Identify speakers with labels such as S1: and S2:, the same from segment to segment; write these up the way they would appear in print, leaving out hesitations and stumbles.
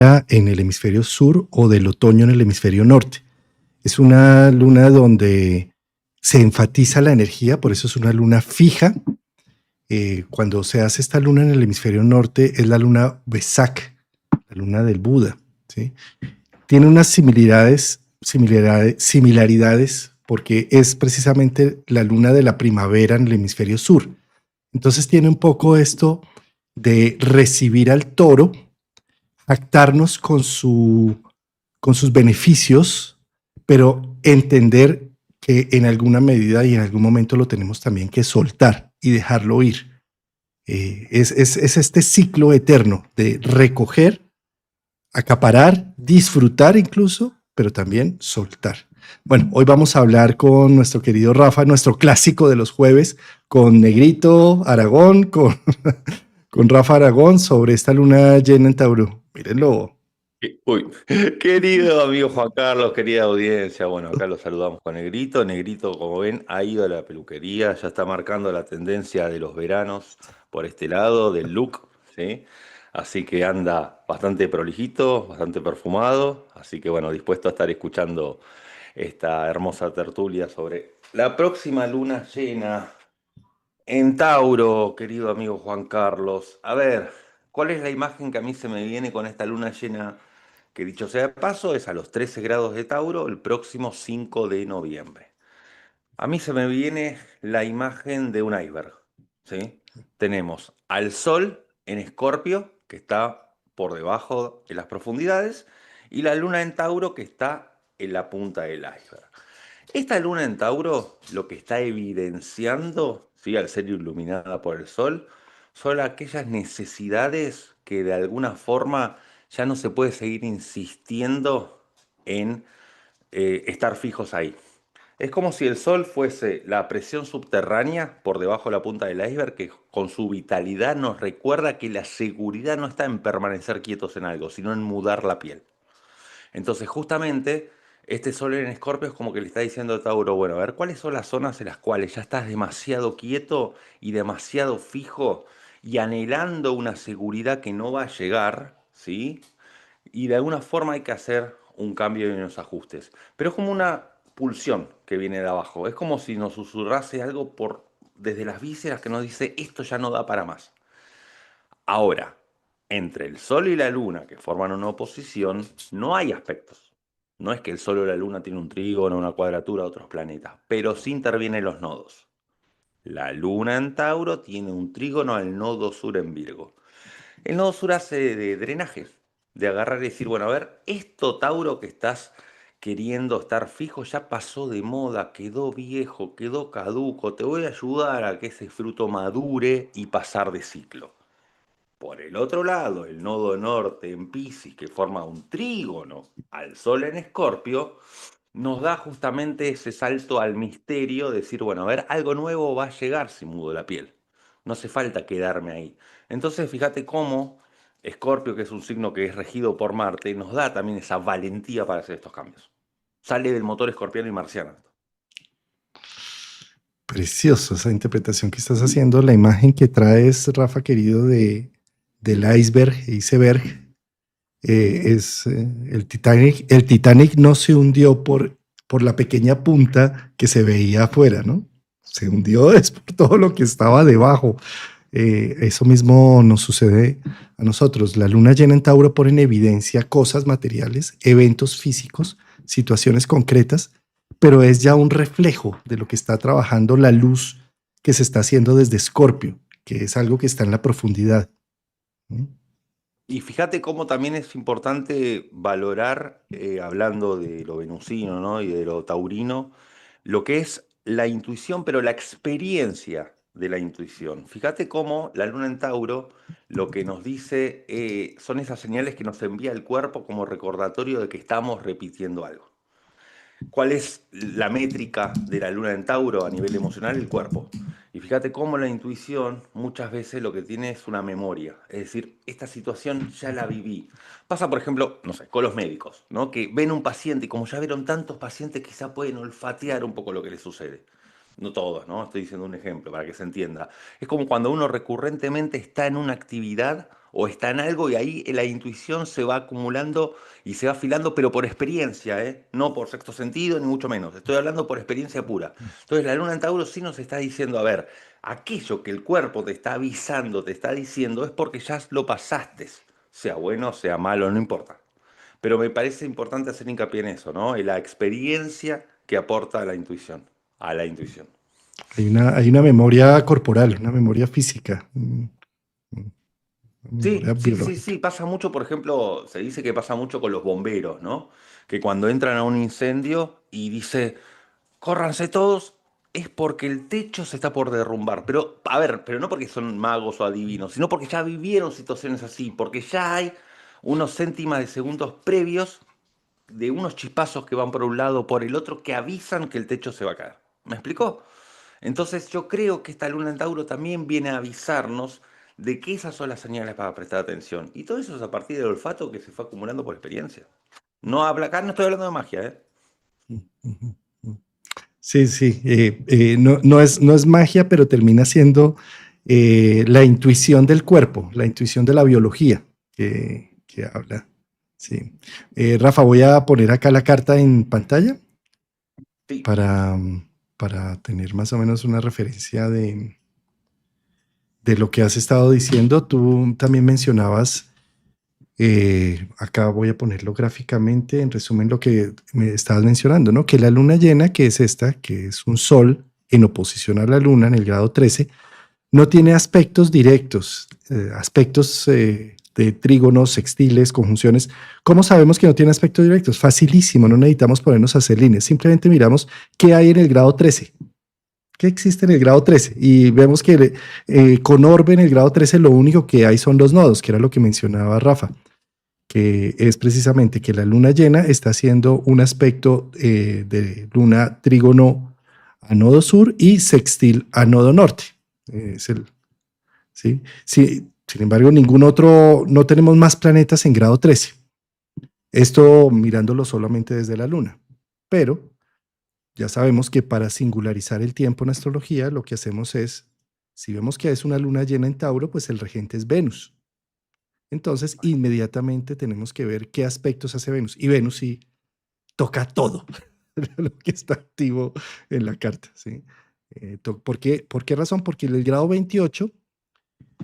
S1: en el hemisferio sur o del otoño en el hemisferio norte. Es una luna donde se enfatiza la energía, por eso es una luna fija. Cuando se hace esta luna en el hemisferio norte es la luna Vesak, la luna del Buda, ¿sí? Tiene unas similaridades porque es precisamente la luna de la primavera en el hemisferio sur. Entonces tiene un poco esto de recibir al toro, actarnos con sus beneficios, pero entender que en alguna medida y en algún momento lo tenemos también que soltar y dejarlo ir. Es este ciclo eterno de recoger, acaparar, disfrutar incluso, pero también soltar. Bueno, hoy vamos a hablar con nuestro querido Rafa, nuestro clásico de los jueves, con Negrito Aragón, con Rafa Aragón sobre esta luna llena en Tauro. Mírenlo.
S2: Uy, querido amigo Juan Carlos, querida audiencia, bueno, acá lo saludamos con Negrito. Negrito, como ven, ha ido a la peluquería, ya está marcando la tendencia de los veranos por este lado, del look, ¿sí? Así que anda bastante prolijito, bastante perfumado, así que bueno, dispuesto a estar escuchando esta hermosa tertulia sobre la próxima luna llena en Tauro, querido amigo Juan Carlos. A ver, ¿cuál es la imagen que a mí se me viene con esta luna llena? Que dicho sea de paso, es a los 13 grados de Tauro el próximo 5 de noviembre. A mí se me viene la imagen de un iceberg, ¿sí? Tenemos al Sol en Escorpio, que está por debajo de las profundidades, y la Luna en Tauro, que está en la punta del iceberg. Esta Luna en Tauro lo que está evidenciando, ¿sí? Al ser iluminada por el Sol, son aquellas necesidades que de alguna forma ya no se puede seguir insistiendo en estar fijos ahí. Es como si el Sol fuese la presión subterránea por debajo de la punta del iceberg que con su vitalidad nos recuerda que la seguridad no está en permanecer quietos en algo, sino en mudar la piel. Entonces justamente este Sol en Escorpio es como que le está diciendo a Tauro, bueno, a ver, ¿cuáles son las zonas en las cuales ya estás demasiado quieto y demasiado fijo y anhelando una seguridad que no va a llegar, ¿sí? Y de alguna forma hay que hacer un cambio y unos ajustes. Pero es como una pulsión que viene de abajo. Es como si nos susurrase algo por desde las vísceras que nos dice esto ya no da para más. Ahora, entre el Sol y la Luna, que forman una oposición, no hay aspectos. No es que el Sol o la Luna tienen un trígono, una cuadratura, otros planetas, pero sí intervienen los nodos. La Luna en Tauro tiene un trígono al nodo sur en Virgo. El nodo sur hace de drenaje, de agarrar y decir, bueno, a ver, esto Tauro que estás queriendo estar fijo ya pasó de moda, quedó viejo, quedó caduco, te voy a ayudar a que ese fruto madure y pasar de ciclo. Por el otro lado, el nodo norte en Piscis, que forma un trígono al Sol en Escorpio, nos da justamente ese salto al misterio, de decir, bueno, a ver, algo nuevo va a llegar si mudo la piel. No hace falta quedarme ahí. Entonces, fíjate cómo Escorpio, que es un signo que es regido por Marte, nos da también esa valentía para hacer estos cambios. Sale del motor escorpiano y marciano.
S1: Precioso esa interpretación que estás haciendo. La imagen que traes, Rafa querido, del iceberg, es el Titanic. El Titanic no se hundió por la pequeña punta que se veía afuera, ¿no? Se hundió es por todo lo que estaba debajo. Eso mismo nos sucede a nosotros. La luna llena en Tauro pone en evidencia cosas materiales, eventos físicos, situaciones concretas, pero es ya un reflejo de lo que está trabajando la luz que se está haciendo desde Escorpio, que es algo que está en la profundidad, ¿no?
S2: Y fíjate cómo también es importante valorar, hablando de lo venusino, ¿no? Y de lo taurino, lo que es la intuición, pero la experiencia de la intuición. Fíjate cómo la luna en Tauro lo que nos dice son esas señales que nos envía el cuerpo como recordatorio de que estamos repitiendo algo. ¿Cuál es la métrica de la luna en Tauro a nivel emocional? El cuerpo. Y fíjate cómo la intuición muchas veces lo que tiene es una memoria. Es decir, esta situación ya la viví. Pasa, por ejemplo, no sé, con los médicos, ¿no? Que ven un paciente y como ya vieron tantos pacientes, quizá pueden olfatear un poco lo que les sucede. No todos, ¿no? Estoy diciendo un ejemplo para que se entienda. Es como cuando uno recurrentemente está en una actividad o está en algo y ahí la intuición se va acumulando y se va afilando, pero por experiencia, ¿eh? No por sexto sentido, ni mucho menos. Estoy hablando por experiencia pura. Entonces la luna en Tauro sí nos está diciendo, a ver, aquello que el cuerpo te está avisando, te está diciendo, es porque ya lo pasaste, sea bueno, sea malo, no importa. Pero me parece importante hacer hincapié en eso, ¿no? En la experiencia que aporta la intuición, a la intuición.
S1: Hay una memoria corporal, una memoria física, una memoria
S2: Sí, sí, sí,
S1: biológica.
S2: sí, pasa mucho, por ejemplo, se dice que pasa mucho con los bomberos, ¿no? Que cuando entran a un incendio y dice, córranse todos, es porque el techo se está por derrumbar. Pero, a ver, pero no porque son magos o adivinos, sino porque ya vivieron situaciones así, porque ya hay unos céntimas de segundos previos de unos chispazos que van por un lado o por el otro que avisan que el techo se va a caer. ¿Me explicó? Entonces yo creo que esta luna en Tauro también viene a avisarnos de que esas son las señales para prestar atención. Y todo eso es a partir del olfato que se fue acumulando por experiencia. No habla, acá no estoy hablando de magia, ¿eh?
S1: Sí, sí, no es magia, pero termina siendo la intuición del cuerpo, la intuición de la biología que habla. Sí. Rafa, voy a poner acá la carta en pantalla
S2: Sí.
S1: para, para tener más o menos una referencia de lo que has estado diciendo. Tú también mencionabas, acá voy a ponerlo gráficamente, en resumen lo que me estabas mencionando, ¿no? Que la luna llena, que es esta, que es un sol en oposición a la luna en el grado 13, no tiene aspectos directos, aspectos de trígonos, sextiles, conjunciones. ¿Cómo sabemos que no tiene aspectos directos? Facilísimo, no necesitamos ponernos a hacer líneas, simplemente miramos qué hay en el grado 13. ¿Qué existe en el grado 13? Y vemos que con orbe en el grado 13 lo único que hay son los nodos, que era lo que mencionaba Rafa, que es precisamente que la luna llena está haciendo un aspecto de luna trígono a nodo sur y sextil a nodo norte. Es el, ¿sí? Sí, sin embargo, ningún otro, no tenemos más planetas en grado 13. Esto mirándolo solamente desde la luna. Pero ya sabemos que para singularizar el tiempo en astrología, lo que hacemos es, si vemos que es una luna llena en Tauro, pues el regente es Venus. Entonces, inmediatamente tenemos que ver qué aspectos hace Venus. Y Venus sí toca todo lo que está activo en la carta. ¿Sí? ¿Por qué razón? Porque en el grado 28,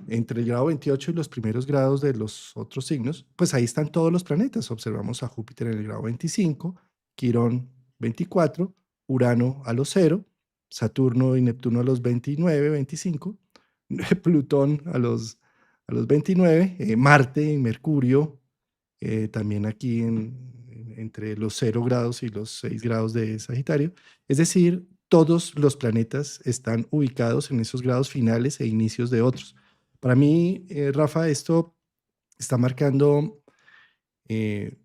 S1: entre el grado 28 y los primeros grados de los otros signos, pues ahí están todos los planetas. Observamos a Júpiter en el grado 25, Quirón 24, Urano a los 0, Saturno y Neptuno a los 29, 25, Plutón a los 29, Marte y Mercurio también aquí entre los 0 grados y los 6 grados de Sagitario. Es decir, todos los planetas están ubicados en esos grados finales e inicios de otros. Para mí, Rafa, esto está marcando eh,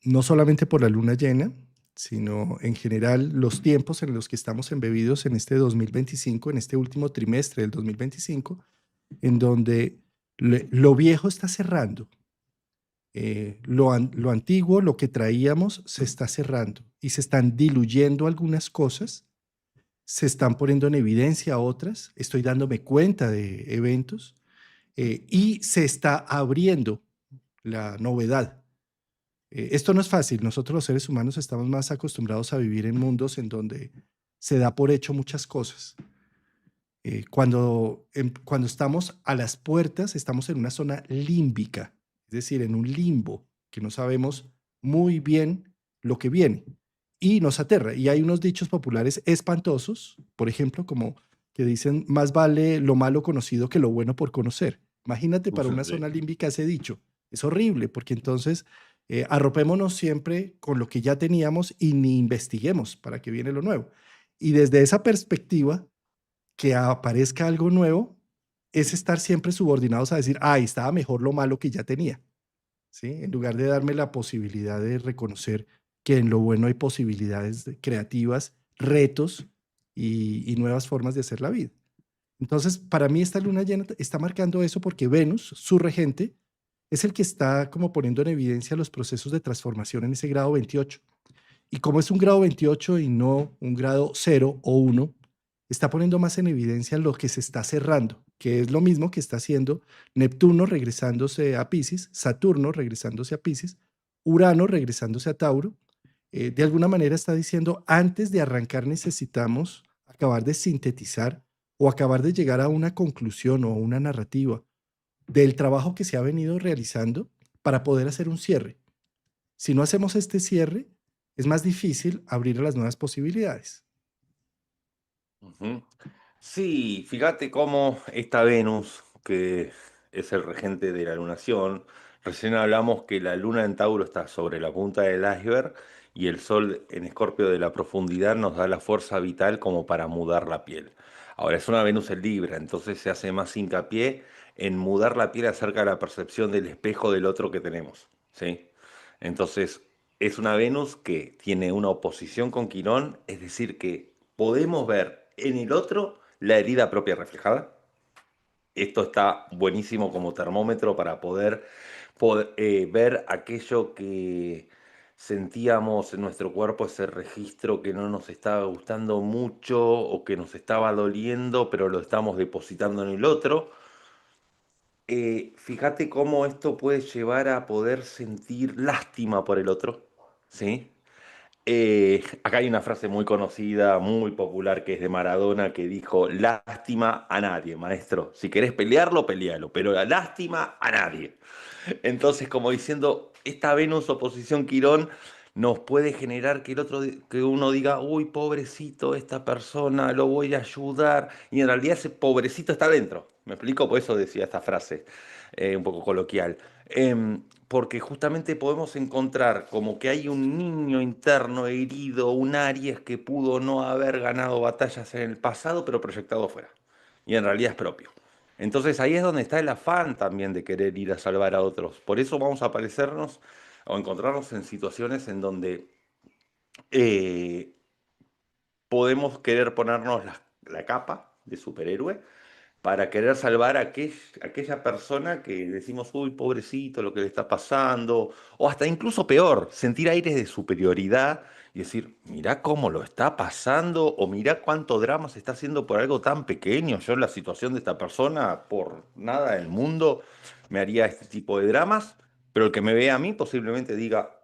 S1: no solamente por la luna llena, sino en general los tiempos en los que estamos embebidos en este 2025, en este último trimestre del 2025, en donde lo viejo está cerrando, lo antiguo, lo que traíamos, se está cerrando y se están diluyendo algunas cosas, se están poniendo en evidencia otras, estoy dándome cuenta de eventos y se está abriendo la novedad. Esto no es fácil, nosotros los seres humanos estamos más acostumbrados a vivir en mundos en donde se da por hecho muchas cosas. Cuando estamos a las puertas, estamos en una zona límbica, es decir, en un limbo, que no sabemos muy bien lo que viene y nos aterra. Y hay unos dichos populares espantosos, por ejemplo, como que dicen, más vale lo malo conocido que lo bueno por conocer. Imagínate para una
S2: Sí.
S1: zona límbica ese dicho. Es horrible, porque entonces arropémonos siempre con lo que ya teníamos y ni investiguemos para que viene lo nuevo. Y desde esa perspectiva, que aparezca algo nuevo es estar siempre subordinados a decir, ay, estaba mejor lo malo que ya tenía, ¿sí? En lugar de darme la posibilidad de reconocer que en lo bueno hay posibilidades creativas, retos y nuevas formas de hacer la vida. Entonces, para mí esta luna llena está marcando eso porque Venus, su regente, es el que está como poniendo en evidencia los procesos de transformación en ese grado 28. Y como es un grado 28 y no un grado 0 o 1, está poniendo más en evidencia lo que se está cerrando, que es lo mismo que está haciendo Neptuno regresándose a Pisces, Saturno regresándose a Pisces, Urano regresándose a Tauro. De alguna manera está diciendo, antes de arrancar necesitamos acabar de sintetizar o acabar de llegar a una conclusión o a una narrativa del trabajo que se ha venido realizando para poder hacer un cierre. Si no hacemos este cierre, es más difícil abrir a las nuevas posibilidades.
S2: Ujú. Sí, fíjate cómo esta Venus, que es el regente de la lunación, recién hablamos que la luna en Tauro está sobre la punta del iceberg y el sol en Escorpio de la profundidad nos da la fuerza vital como para mudar la piel. Ahora es una Venus en Libra, entonces se hace más hincapié en mudar la piel acerca de la percepción del espejo del otro que tenemos, ¿sí? Entonces es una Venus que tiene una oposición con Quirón, es decir, que podemos ver en el otro la herida propia reflejada. Esto está buenísimo como termómetro para poder ver aquello que sentíamos en nuestro cuerpo, ese registro que no nos estaba gustando mucho o que nos estaba doliendo, pero lo estamos depositando en el otro. Fíjate cómo esto puede llevar a poder sentir lástima por el otro, ¿sí? Acá hay una frase muy conocida, muy popular, que es de Maradona, que dijo, lástima a nadie, maestro. Si querés pelearlo, pelealo, pero la lástima a nadie. Entonces, como diciendo, esta Venus oposición Quirón nos puede generar que que uno diga, uy, pobrecito esta persona, lo voy a ayudar, y en realidad ese pobrecito está dentro. ¿Me explico? Por eso decía esta frase, un poco coloquial. Porque justamente podemos encontrar como que hay un niño interno herido, un Aries que pudo no haber ganado batallas en el pasado, pero proyectado afuera. Y en realidad es propio. Entonces ahí es donde está el afán también de querer ir a salvar a otros. Por eso vamos a aparecernos o encontrarnos en situaciones en donde eh, podemos querer ponernos la capa de superhéroe para querer salvar a aquella persona que decimos, uy, pobrecito, lo que le está pasando, o hasta incluso peor, sentir aires de superioridad y decir, mirá cómo lo está pasando, o mirá cuánto drama se está haciendo por algo tan pequeño. Yo en la situación de esta persona, por nada del mundo, me haría este tipo de dramas, pero el que me vea a mí posiblemente diga,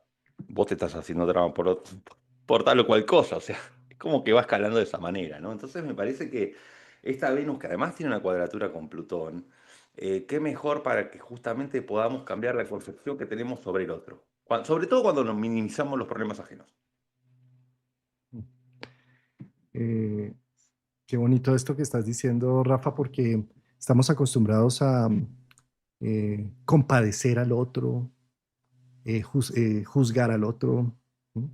S2: vos te estás haciendo drama por tal o cual cosa, o sea, es como que va escalando de esa manera, ¿no? Entonces me parece que esta Venus, que además tiene una cuadratura con Plutón, qué mejor para que justamente podamos cambiar la concepción que tenemos sobre el otro. Sobre todo cuando nos minimizamos los problemas ajenos.
S1: Eh, Qué bonito esto que estás diciendo, Rafa, porque estamos acostumbrados a compadecer al otro, juzgar al otro, ¿sí?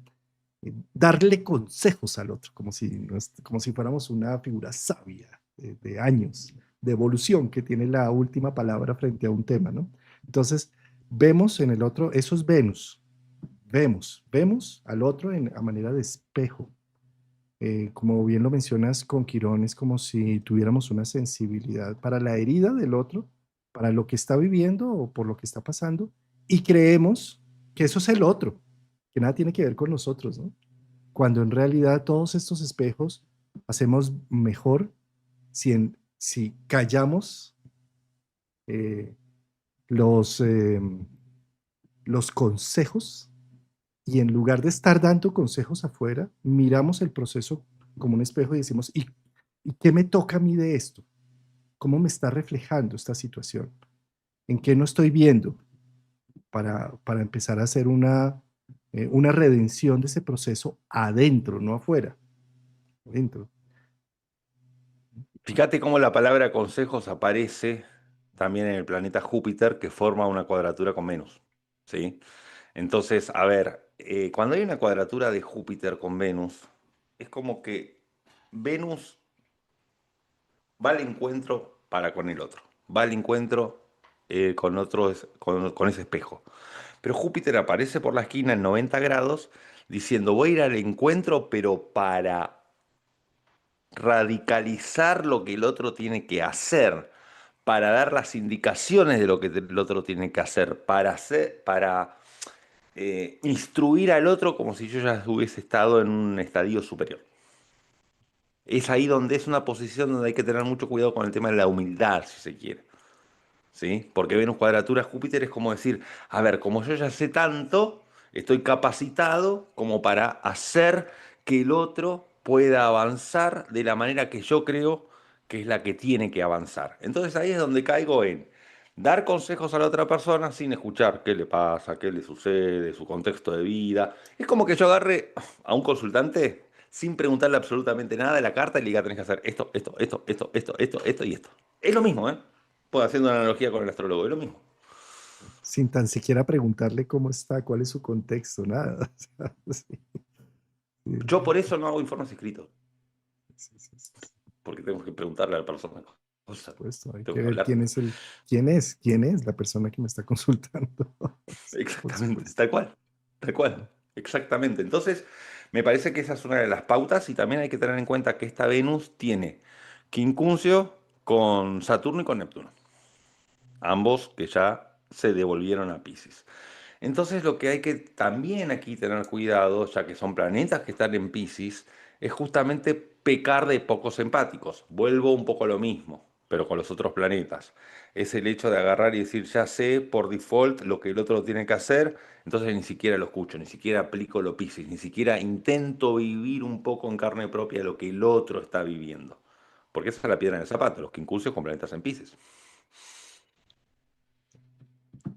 S1: Darle consejos al otro, como si fuéramos una figura sabia de años, de evolución, que tiene la última palabra frente a un tema, ¿no? Entonces, vemos en el otro, eso es Venus, vemos al otro a manera de espejo. Como bien lo mencionas con Quirón, es como si tuviéramos una sensibilidad para la herida del otro, para lo que está viviendo o por lo que está pasando, y creemos que eso es el otro, que nada tiene que ver con nosotros, ¿no? Cuando en realidad todos estos espejos hacemos mejor si callamos eh, los, eh, los consejos y en lugar de estar dando consejos afuera, miramos el proceso como un espejo y decimos, ¿y qué me toca a mí de esto? ¿Cómo me está reflejando esta situación? ¿En qué no estoy viendo? Para empezar a hacer una redención de ese proceso adentro, no afuera, adentro.
S2: Fíjate cómo la palabra consejos aparece también en el planeta Júpiter, que forma una cuadratura con Venus, ¿sí? Entonces, a ver, cuando hay una cuadratura de Júpiter con Venus, es como que Venus va al encuentro para con el otro, va al encuentro con ese espejo. Pero Júpiter aparece por la esquina en 90 grados diciendo, voy a ir al encuentro, pero para radicalizar lo que el otro tiene que hacer, para dar las indicaciones de lo que el otro tiene que hacer, para instruir al otro como si yo ya hubiese estado en un estadio superior. Es ahí donde es una posición donde hay que tener mucho cuidado con el tema de la humildad, si se quiere. ¿Sí? Porque Venus cuadratura Júpiter es como decir, a ver, como yo ya sé tanto, estoy capacitado como para hacer que el otro pueda avanzar de la manera que yo creo que es la que tiene que avanzar. Entonces ahí es donde caigo en dar consejos a la otra persona sin escuchar qué le pasa, qué le sucede, su contexto de vida. Es como que yo agarre a un consultante sin preguntarle absolutamente nada de la carta y le diga, tenés que hacer esto y esto. Es lo mismo, ¿eh? Pues haciendo una analogía con el astrólogo, es lo mismo.
S1: Sin tan siquiera preguntarle cómo está, cuál es su contexto, nada. O sea, sí,
S2: Yo por eso no hago informes escritos,
S1: sí, sí, sí, sí,
S2: porque tengo que preguntarle a la persona
S1: por
S2: cosas,
S1: supuesto, hay
S2: tengo
S1: que
S2: que
S1: ver
S2: hablar.
S1: quién es la persona que me está consultando. Sí, por
S2: Exactamente,
S1: supuesto.
S2: tal cual, exactamente. Entonces, me parece que esa es una de las pautas y también hay que tener en cuenta que esta Venus tiene quincuncio con Saturno y con Neptuno, ambos que ya se devolvieron a Piscis. Entonces lo que hay que también aquí tener cuidado, ya que son planetas que están en Piscis, es justamente pecar de pocos empáticos. Vuelvo un poco a lo mismo, pero con los otros planetas. Es el hecho de agarrar y decir, ya sé por default lo que el otro tiene que hacer, entonces ni siquiera lo escucho, ni siquiera aplico lo Piscis, ni siquiera intento vivir un poco en carne propia lo que el otro está viviendo. Porque esa es la piedra en el zapato, los quincuncios con planetas en Piscis.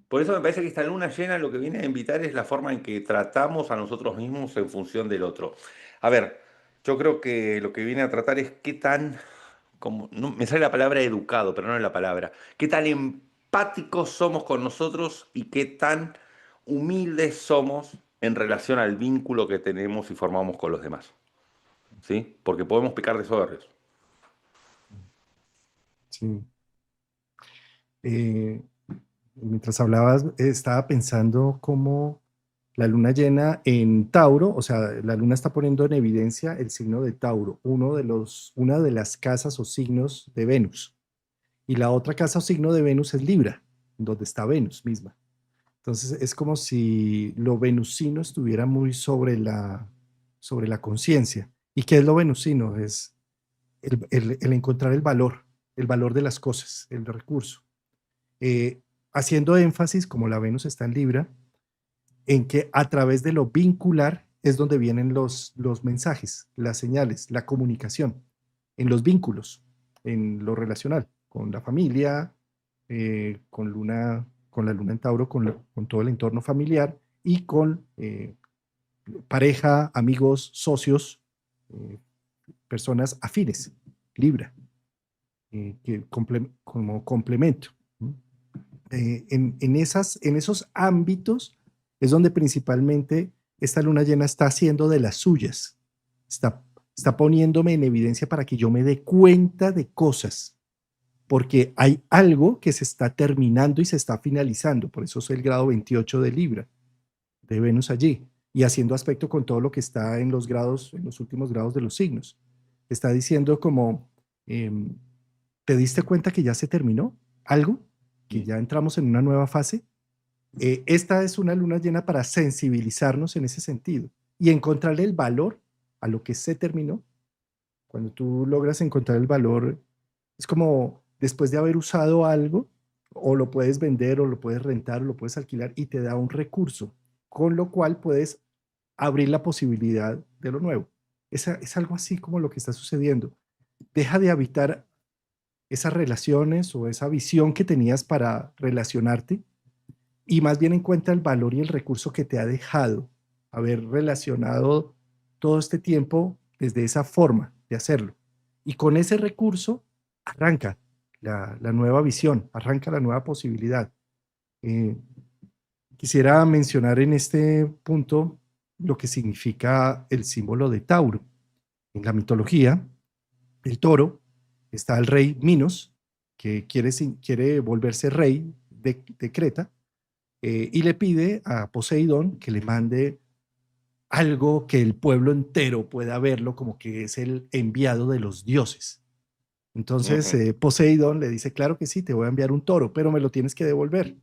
S2: Por eso me parece que esta luna llena lo que viene a invitar es la forma en que tratamos a nosotros mismos en función del otro. A ver, yo creo que lo que viene a tratar es qué tan, como, no, me sale la palabra educado, pero no es la palabra, qué tan empáticos somos con nosotros y qué tan humildes somos en relación al vínculo que tenemos y formamos con los demás. ¿Sí? Porque podemos pecar de soberbios.
S1: Sí. Eh, Mientras hablabas, estaba pensando cómo la luna llena en Tauro, o sea, la luna está poniendo en evidencia el signo de Tauro, una de las casas o signos de Venus. Y la otra casa o signo de Venus es Libra, donde está Venus misma. Entonces es como si lo venusino estuviera muy sobre la conciencia. ¿Y qué es lo venusino? Es el encontrar el valor de las cosas, el recurso. Eh, Haciendo énfasis, como la Venus está en Libra, en que a través de lo vincular es donde vienen los mensajes, las señales, la comunicación, en los vínculos, en lo relacional, con la familia, con la luna en Tauro, con todo el entorno familiar y con pareja, amigos, socios, eh, personas afines, Libra, como complemento. ¿No? En esos ámbitos es donde principalmente esta luna llena está haciendo de las suyas, está, está poniéndome en evidencia para que yo me dé cuenta de cosas, porque hay algo que se está terminando y se está finalizando, por eso es el grado 28 de Libra, de Venus allí, y haciendo aspecto con todo lo que está en los grados, en los últimos grados de los signos. Está diciendo como, eh, ¿te diste cuenta que ya se terminó algo? Que ya entramos en una nueva fase. Esta es una luna llena para sensibilizarnos en ese sentido y encontrarle el valor a lo que se terminó. Cuando tú logras encontrar el valor, es como después de haber usado algo, o lo puedes vender, o lo puedes rentar, o lo puedes alquilar y te da un recurso, con lo cual puedes abrir la posibilidad de lo nuevo. Es algo así como lo que está sucediendo. Deja de habitar esas relaciones o esa visión que tenías para relacionarte y más bien encuentra el valor y el recurso que te ha dejado haber relacionado todo este tiempo desde esa forma de hacerlo. Y con ese recurso arranca la nueva visión, arranca la nueva posibilidad. Eh, Quisiera mencionar en este punto lo que significa el símbolo de Tauro. En la mitología, el toro está el rey Minos, que quiere volverse rey de Creta, y le pide a Poseidón que le mande algo que el pueblo entero pueda verlo como que es el enviado de los dioses. Entonces
S2: Ujú.
S1: Poseidón le dice, claro que sí, te voy a enviar un toro, pero me lo tienes que devolver.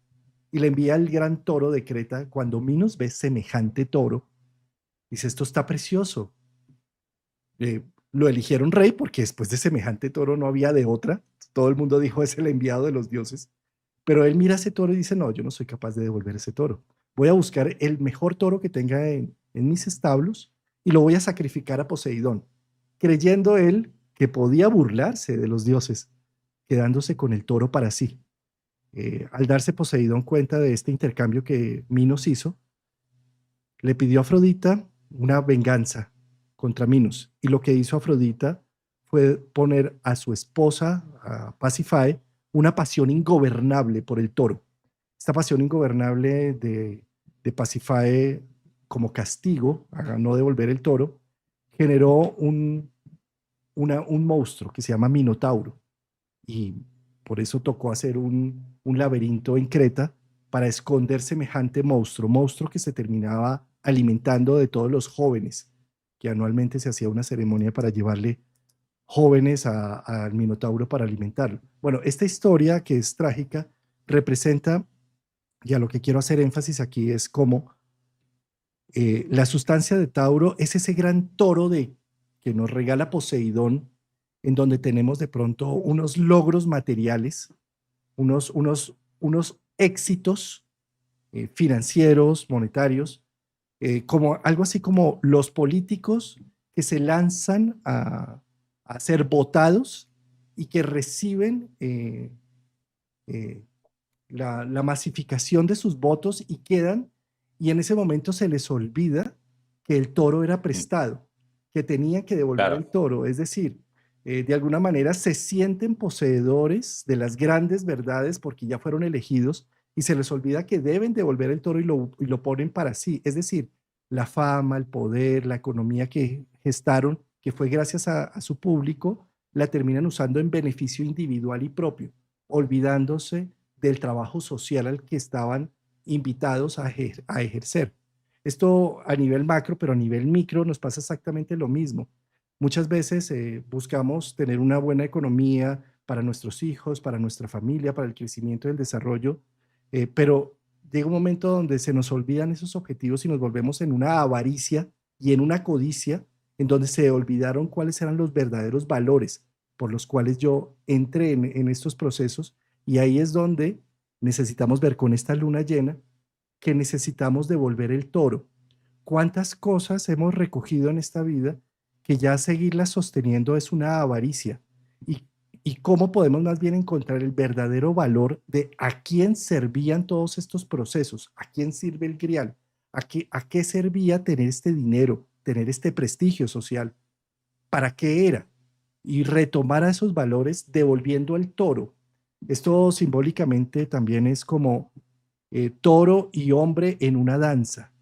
S1: Y le envía el gran toro de Creta. Cuando Minos ve semejante toro, dice, esto está precioso. Lo eligieron rey porque después de semejante toro no había de otra. Todo el mundo dijo es el enviado de los dioses. Pero él mira ese toro y dice, no, yo no soy capaz de devolver ese toro. Voy a buscar el mejor toro que tenga en mis establos y lo voy a sacrificar a Poseidón, creyendo él que podía burlarse de los dioses, quedándose con el toro para sí. Al darse Poseidón cuenta de este intercambio que Minos hizo, le pidió a Afrodita una venganza contra Minos. Y lo que hizo Afrodita fue poner a su esposa, a Pasífae, una pasión ingobernable por el toro. Esta pasión ingobernable de Pasífae como castigo a no devolver el toro, generó un monstruo que se llama Minotauro. Y por eso tocó hacer un laberinto en Creta para esconder semejante monstruo, monstruo que se terminaba alimentando de todos los jóvenes, que anualmente se hacía una ceremonia para llevarle jóvenes al Minotauro para alimentarlo. Bueno, esta historia que es trágica representa, y a lo que quiero hacer énfasis aquí es cómo la sustancia de Tauro es ese gran toro que nos regala Poseidón, en donde tenemos de pronto unos logros materiales, unos éxitos financieros, monetarios, como algo así como los políticos que se lanzan a ser votados y que reciben eh, la masificación de sus votos y quedan, y en ese momento se les olvida que el toro era
S2: Mm,
S1: prestado, que tenían que devolver el
S2: claro.
S1: toro, es decir, de alguna manera se sienten poseedores de las grandes verdades porque ya fueron elegidos y se les olvida que deben devolver el toro y lo ponen para sí, es decir, la fama, el poder, la economía que gestaron, que fue gracias a su público, la terminan usando en beneficio individual y propio, olvidándose del trabajo social al que estaban invitados a ejercer. Esto a nivel macro, pero a nivel micro nos pasa exactamente lo mismo. Muchas veces buscamos tener una buena economía para nuestros hijos, para nuestra familia, para el crecimiento y el desarrollo, pero llega un momento donde se nos olvidan esos objetivos y nos volvemos en una avaricia y en una codicia en donde se olvidaron cuáles eran los verdaderos valores por los cuales yo entré en estos procesos, y ahí es donde necesitamos ver con esta luna llena que necesitamos devolver el toro. ¿Cuántas cosas hemos recogido en esta vida que ya seguirlas sosteniendo es una avaricia? ¿Y, y cómo podemos más bien encontrar el verdadero valor de a quién servían todos estos procesos? ¿A quién sirve el grial? ¿A qué servía tener este dinero, tener este prestigio social? ¿Para qué era? Y retomar a esos valores devolviendo el toro. Esto simbólicamente también es como toro y hombre en una danza,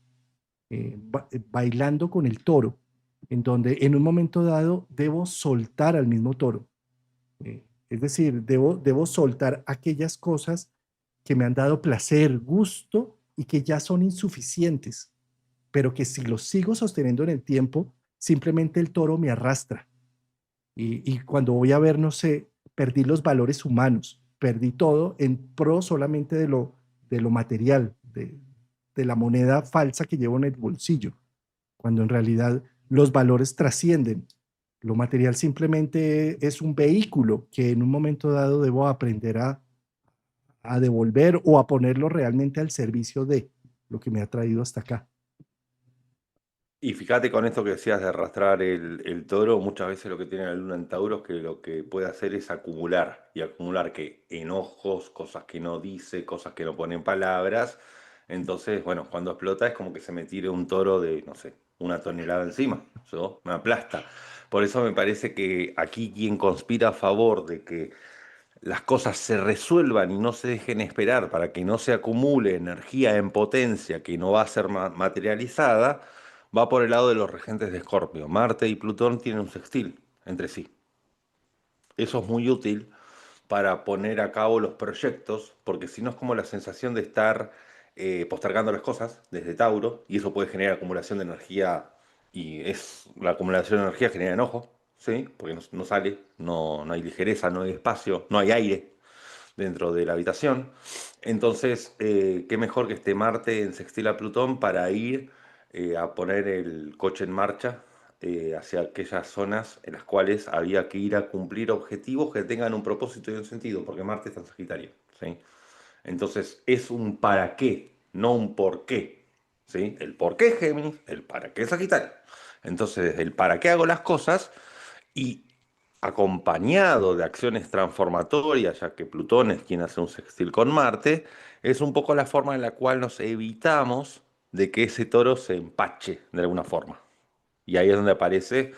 S1: bailando con el toro, en donde en un momento dado debo soltar al mismo toro. Es decir, debo soltar aquellas cosas que me han dado placer, gusto y que ya son insuficientes, pero que si los sigo sosteniendo en el tiempo, simplemente el toro me arrastra. Y cuando voy a ver, no sé, perdí los valores humanos, perdí todo en pro solamente de lo material, de la moneda falsa que llevo en el bolsillo, cuando en realidad los valores trascienden. Lo material simplemente es un vehículo que en un momento dado debo aprender a devolver o a ponerlo realmente al servicio de lo que me ha traído hasta acá.
S2: Y fíjate con esto que decías de arrastrar el toro, muchas veces lo que tiene la luna en Tauro es que lo que puede hacer es acumular, y acumular que enojos, cosas que no dice, cosas que no pone en palabras. Entonces, bueno, cuando explota es como que se me tire un toro de, no sé, 1 tonelada encima. Yo me aplasta. Por eso me parece que aquí quien conspira a favor de que las cosas se resuelvan y no se dejen esperar para que no se acumule energía en potencia que no va a ser materializada, va por el lado de los regentes de Escorpio. Marte y Plutón tienen un sextil entre sí. Eso es muy útil para poner a cabo los proyectos, porque si no es como la sensación de estar postergando las cosas desde Tauro, y eso puede generar acumulación de energía, y la acumulación de energía genera enojo, ¿sí? Porque no sale, no hay ligereza, no hay espacio, no hay aire dentro de la habitación. Entonces, qué mejor que esté Marte en sextil a Plutón para ir a poner el coche en marcha hacia aquellas zonas en las cuales había que ir a cumplir objetivos que tengan un propósito y un sentido, porque Marte está en Sagitario, ¿sí? Entonces es un para qué, no un por qué, ¿sí? El por qué es Géminis, el para qué es Sagitario. Entonces, el para qué hago las cosas y acompañado de acciones transformatorias, ya que Plutón es quien hace un sextil con Marte, es un poco la forma en la cual nos evitamos de que ese toro se empache de alguna forma. Y ahí es donde aparece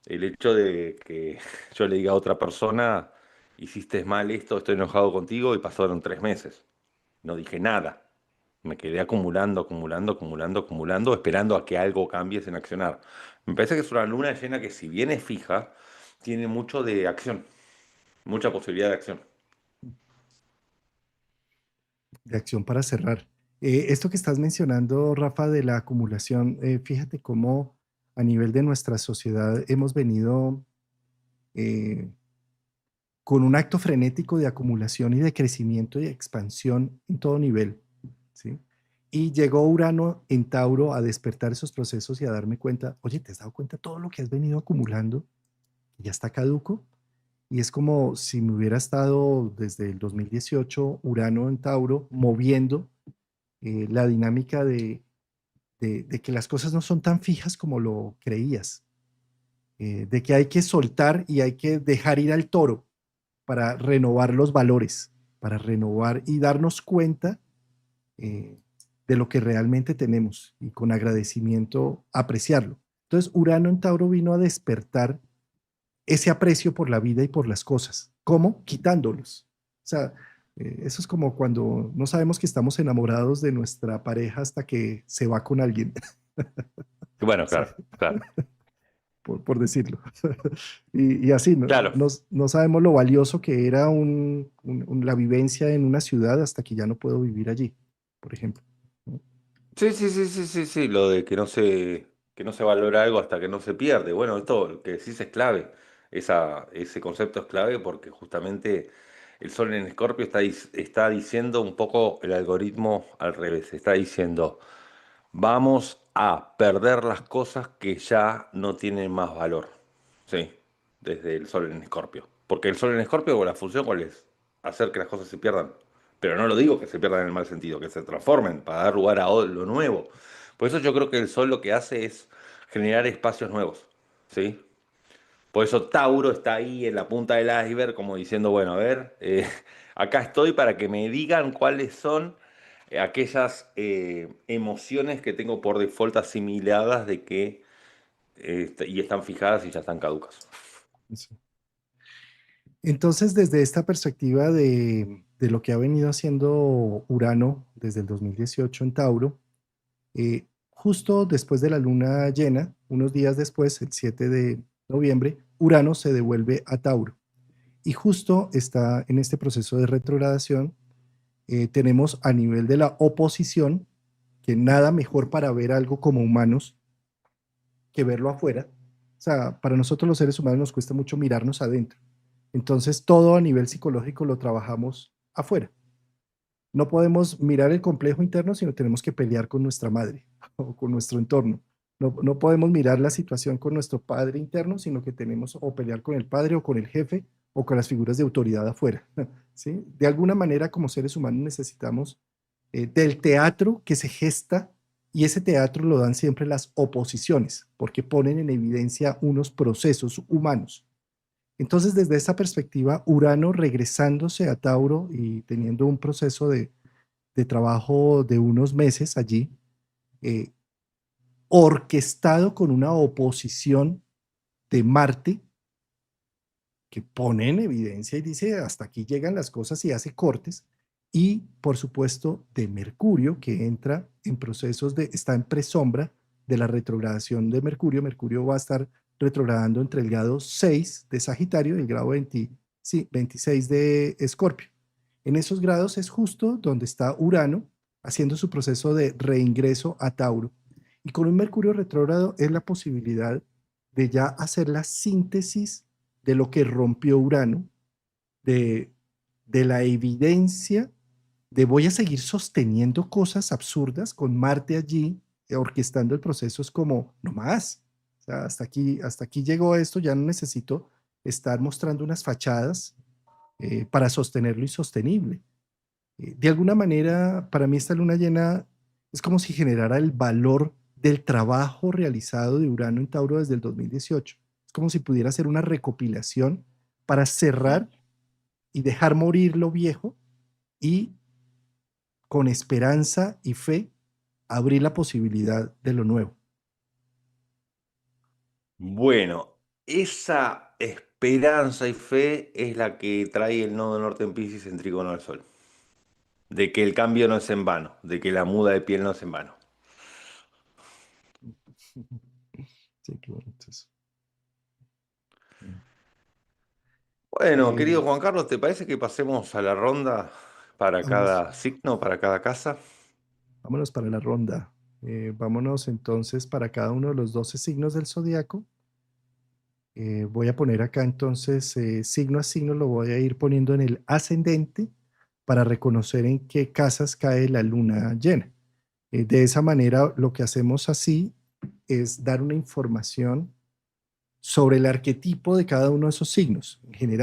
S2: el hecho de que yo le diga a otra persona, hiciste mal esto, estoy enojado contigo, y pasaron 3 meses. No dije nada. Me quedé acumulando, acumulando, acumulando, acumulando, esperando a que algo cambie sin accionar. Me parece que es una luna llena que, si bien es fija, tiene mucho de acción, mucha posibilidad de acción.
S1: De acción para cerrar. Esto que estás mencionando, Rafa, de la acumulación, fíjate cómo a nivel de nuestra sociedad hemos venido eh, con un acto frenético de acumulación y de crecimiento y expansión en todo nivel, ¿sí? Y llegó Urano en Tauro a despertar esos procesos y a darme cuenta, oye, ¿te has dado cuenta todo lo que has venido acumulando? Ya está caduco. Y es como si me hubiera estado desde el 2018 Urano en Tauro moviendo la dinámica de que las cosas no son tan fijas como lo creías, de que hay que soltar y hay que dejar ir al toro para renovar los valores, para renovar y darnos cuenta eh, de lo que realmente tenemos y con agradecimiento apreciarlo. Entonces, Urano en Tauro vino a despertar ese aprecio por la vida y por las cosas. ¿Cómo? Quitándolos. O sea, eso es como cuando no sabemos que estamos enamorados de nuestra pareja hasta que se va con alguien,
S2: Bueno,
S1: sí,
S2: claro, claro,
S1: por decirlo. Y así, no,
S2: claro.
S1: no sabemos lo valioso que era la vivencia en una ciudad hasta que ya no puedo vivir allí, por ejemplo. ¿No?
S2: Sí, sí, sí, sí, sí, sí, lo de que no se valora algo hasta que no se pierde. Bueno, esto lo que decís es clave. Ese concepto es clave porque justamente el Sol en Escorpio está diciendo un poco el algoritmo al revés. Está diciendo, vamos a perder las cosas que ya no tienen más valor. Sí, desde el Sol en Escorpio. Porque el Sol en Escorpio, la función, ¿cuál es? Hacer que las cosas se pierdan. Pero no lo digo que se pierdan en el mal sentido, que se transformen para dar lugar a lo nuevo. Por eso yo creo que el Sol lo que hace es generar espacios nuevos. ¿Sí? Por eso Tauro está ahí en la punta del iceberg, como diciendo, bueno, a ver, acá estoy para que me digan cuáles son aquellas emociones que tengo por default asimiladas de que y están fijadas y ya están caducas.
S1: Sí. Entonces, desde esta perspectiva de lo que ha venido haciendo Urano desde el 2018 en Tauro, justo después de la luna llena, unos días después, el 7 de noviembre, Urano se devuelve a Tauro. Y justo está en este proceso de retrogradación. Tenemos a nivel de la oposición, que nada mejor para ver algo como humanos que verlo afuera. O sea, para nosotros los seres humanos nos cuesta mucho mirarnos adentro. Entonces, todo a nivel psicológico lo trabajamos afuera. No podemos mirar el complejo interno, sino tenemos que pelear con nuestra madre o con nuestro entorno. No podemos mirar la situación con nuestro padre interno, sino que tenemos o pelear con el padre o con el jefe o con las figuras de autoridad afuera. ¿Sí? De alguna manera, como seres humanos, necesitamos del teatro que se gesta, y ese teatro lo dan siempre las oposiciones, porque ponen en evidencia unos procesos humanos. Entonces, desde esa perspectiva, Urano regresándose a Tauro y teniendo un proceso de trabajo de unos meses allí, eh, orquestado con una oposición de Marte que pone en evidencia y dice, hasta aquí llegan las cosas y hace cortes, y por supuesto de Mercurio, que entra en procesos está en presombra de la retrogradación de Mercurio. Mercurio va a estar retrogradando entre el grado 6 de Sagitario y el grado 20, sí, 26 de Escorpio. En esos grados es justo donde está Urano haciendo su proceso de reingreso a Tauro. Y con un Mercurio retrógrado es la posibilidad de ya hacer la síntesis de lo que rompió Urano, de, de la evidencia de voy a seguir sosteniendo cosas absurdas con Marte allí, orquestando el proceso, es como, no más. O sea, hasta aquí llegó esto, ya no necesito estar mostrando unas fachadas para sostener lo insostenible. De alguna manera, para mí esta luna llena es como si generara el valor del trabajo realizado de Urano en Tauro desde el 2018. Es como si pudiera hacer una recopilación para cerrar y dejar morir lo viejo y con esperanza y fe abrir la posibilidad de lo nuevo.
S2: Bueno, esa esperanza y fe es la que trae el nodo norte en Piscis en trígono al Sol. De que el cambio no es en vano, de que la muda de piel no es en vano.
S1: Sí, qué bonito eso.
S2: Bueno,
S1: Eh,
S2: querido Juan Carlos, ¿te parece que pasemos a la ronda para
S1: vamos,
S2: cada signo, para cada casa?
S1: vámonos para la ronda. Vámonos entonces para cada uno de los 12 signos del zodiaco. Voy a poner acá entonces signo a signo, lo voy a ir poniendo en el ascendente para reconocer en qué casas cae la luna llena. De esa manera, lo que hacemos así es dar una información sobre el arquetipo de cada uno de esos signos. En general,